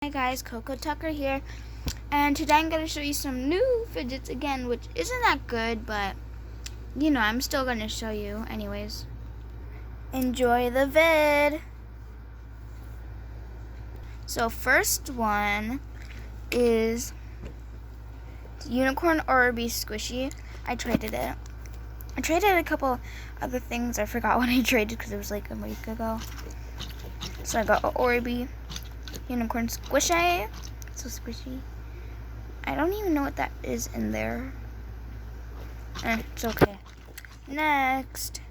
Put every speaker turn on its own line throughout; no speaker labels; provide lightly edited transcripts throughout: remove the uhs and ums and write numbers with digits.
Hi guys, Coco Tucker here, and today I'm going to show you some new fidgets again, which isn't that good, but you know, I'm still going to show you anyways. Enjoy the vid! So first one is Unicorn Orby Squishy. I traded it. I traded a couple other things. I forgot what I traded because it was like a week ago. So I got an Orby Unicorn Squishy. So squishy. I don't even know what that is in there. It's okay. Next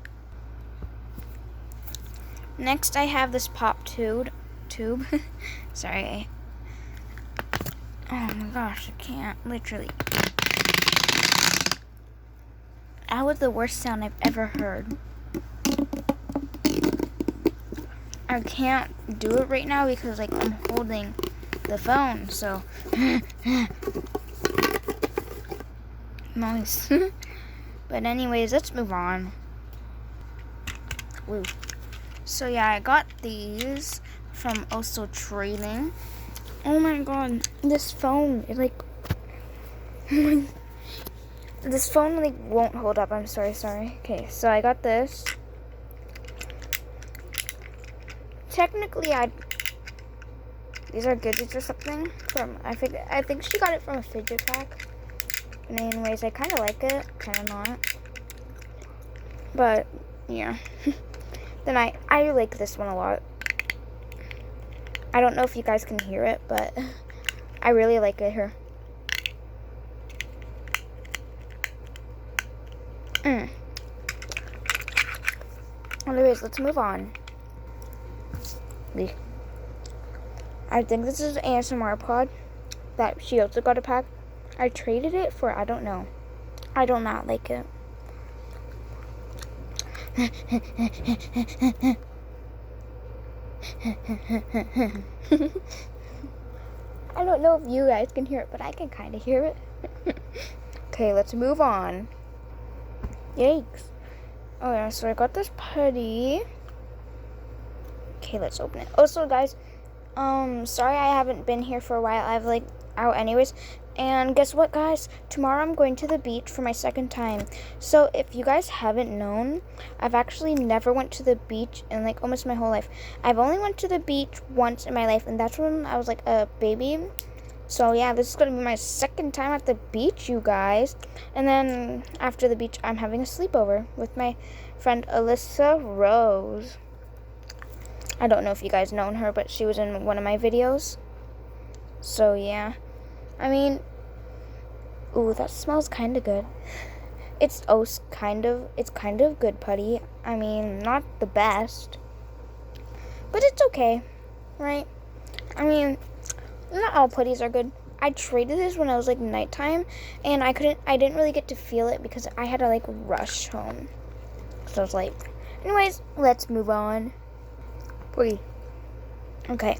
I have this pop tube. Sorry. Oh my gosh, I can't. Literally. That was the worst sound I've ever heard. I can't do it right now because like I'm holding the phone, so nice. But anyways, let's move on. Woo. So yeah, I got these from Also Trading. Oh my god, this phone is like this phone like won't hold up. I'm sorry. Okay, so I got this. Technically, these are gadgets or something from I think she got it from a fidget pack. And anyways, I kind of like it, kind of not. But yeah, then I like this one a lot. I don't know if you guys can hear it, but I really like it here. Anyways, let's move on. I think this is ASMR pod that she also got a pack. I traded it for, I don't know. I do not like it. I don't know if you guys can hear it, but I can kind of hear it. Okay, let's move on. Yikes. Oh yeah, so I got this putty. Okay, let's open it. Also, guys, sorry I haven't been here for a while. I've like out anyways. And guess what, guys? Tomorrow I'm going to the beach for my second time. So if you guys haven't known, I've actually never went to the beach in like almost my whole life. I've only went to the beach once in my life, and that's when I was like a baby. So yeah, this is gonna be my second time at the beach, you guys. And then after the beach, I'm having a sleepover with my friend Alyssa Rose. I don't know if you guys known her, but she was in one of my videos. So yeah, I mean, ooh, that smells kind of good. It's kind of good putty. I mean, not the best, but it's okay, right? I mean, not all putties are good. I traded this when I was like nighttime, and I didn't really get to feel it because I had to like rush home. So I was like, anyways, let's move on. Okay,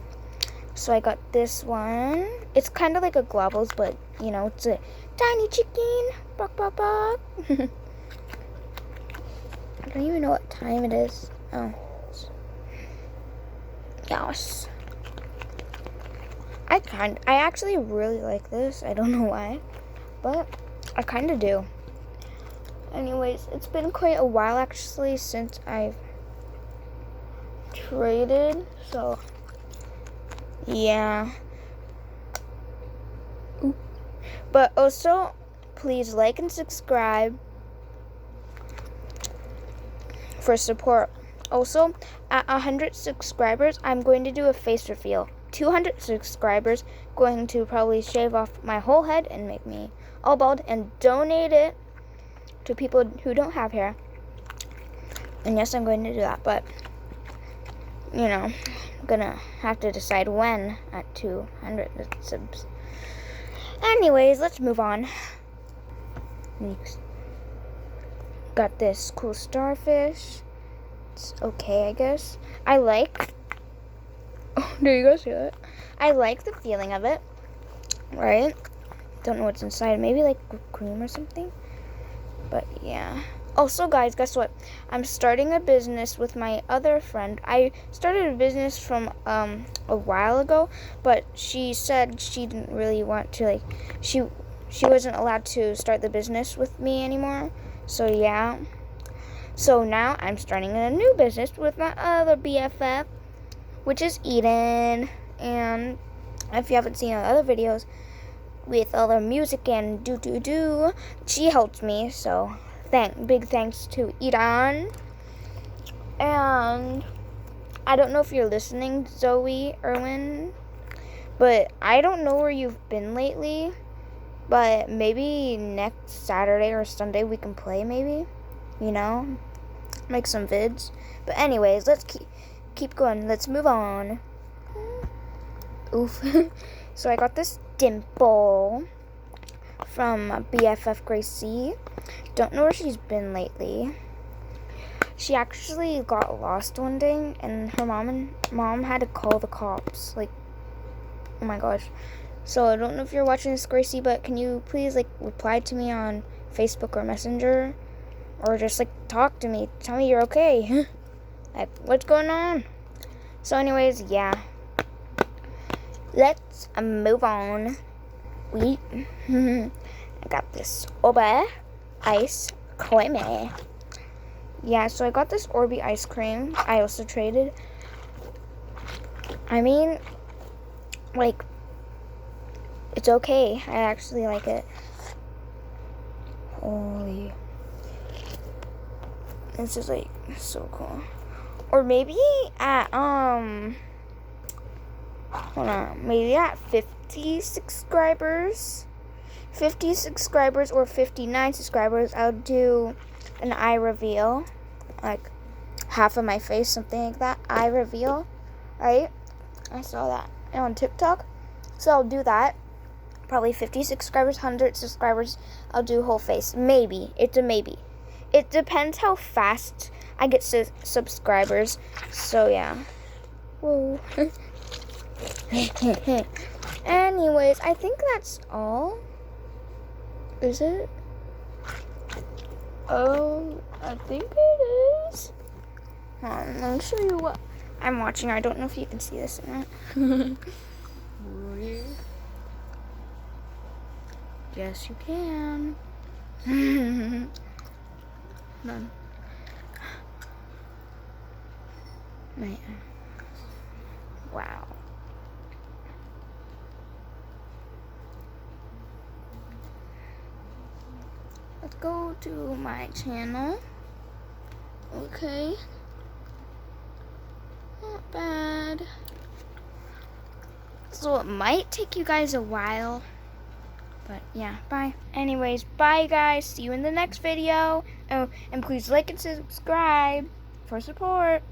so I got this one. It's kind of like a Globbles, but you know, it's a tiny chicken. Bark, bark, bark. I don't even know what time it is. Oh, yes. I actually really like this. I don't know why, but I kind of do. Anyways, it's been quite a while actually since I've traded, so yeah. Ooh. But also, please like and subscribe for support. Also, at 100 subscribers, I'm going to do a face reveal. 200 subscribers, going to probably shave off my whole head and make me all bald and donate it to people who don't have hair. And yes, I'm going to do that, but you know, I'm gonna have to decide when at 200 subs. Anyways, let's move on. Next. Got this cool starfish. It's okay, I guess. Oh, do you guys hear it? I like the feeling of it, right? Don't know what's inside. Maybe like whipped cream or something. But yeah. Also, guys, guess what? I'm starting a business with my other friend. I started a business from a while ago, but she said she didn't really want to, like, she wasn't allowed to start the business with me anymore. So yeah. So now I'm starting a new business with my other BFF, which is Eden. And if you haven't seen our other videos with all the music and do, she helps me. So big thanks to Eden. And I don't know if you're listening, Zoe Irwin, but I don't know where you've been lately. But maybe next Saturday or Sunday we can play, maybe. You know, make some vids. But anyways, let's keep going. Let's move on. Oof. So I got this dimple from BFF Gracie. Don't know where she's been lately. She actually got lost one day, and her mom had to call the cops. Like, oh my gosh. So I don't know if you're watching this, Gracie, but can you please, like, reply to me on Facebook or Messenger? Or just, like, talk to me. Tell me you're okay. Like, what's going on? So anyways, yeah. Let's move on. I got this Orbe ice cream. Yeah, so I got this Orbe ice cream. I also traded. I mean, like, it's okay. I actually like it. Holy. This is, like, so cool. Or maybe at, hold on. Maybe at 50 subscribers. 50 subscribers or 59 subscribers, I'll do an eye reveal. Like, half of my face, something like that. Eye reveal. Right? I saw that on TikTok. So I'll do that. Probably 50 subscribers, 100 subscribers, I'll do whole face. Maybe. It's a maybe. It depends how fast I get subscribers. So, yeah. Whoa. Anyways, I think that's all. Is it? Oh, I think it is. Hold on, let me show you what I'm watching. I don't know if you can see this or not. Yes, you can. Hold on. Man. Wow. Let's go to my channel. Okay. Not bad. So it might take you guys a while. But yeah, bye. Anyways, bye guys. See you in the next video. Oh, and please like and subscribe for support.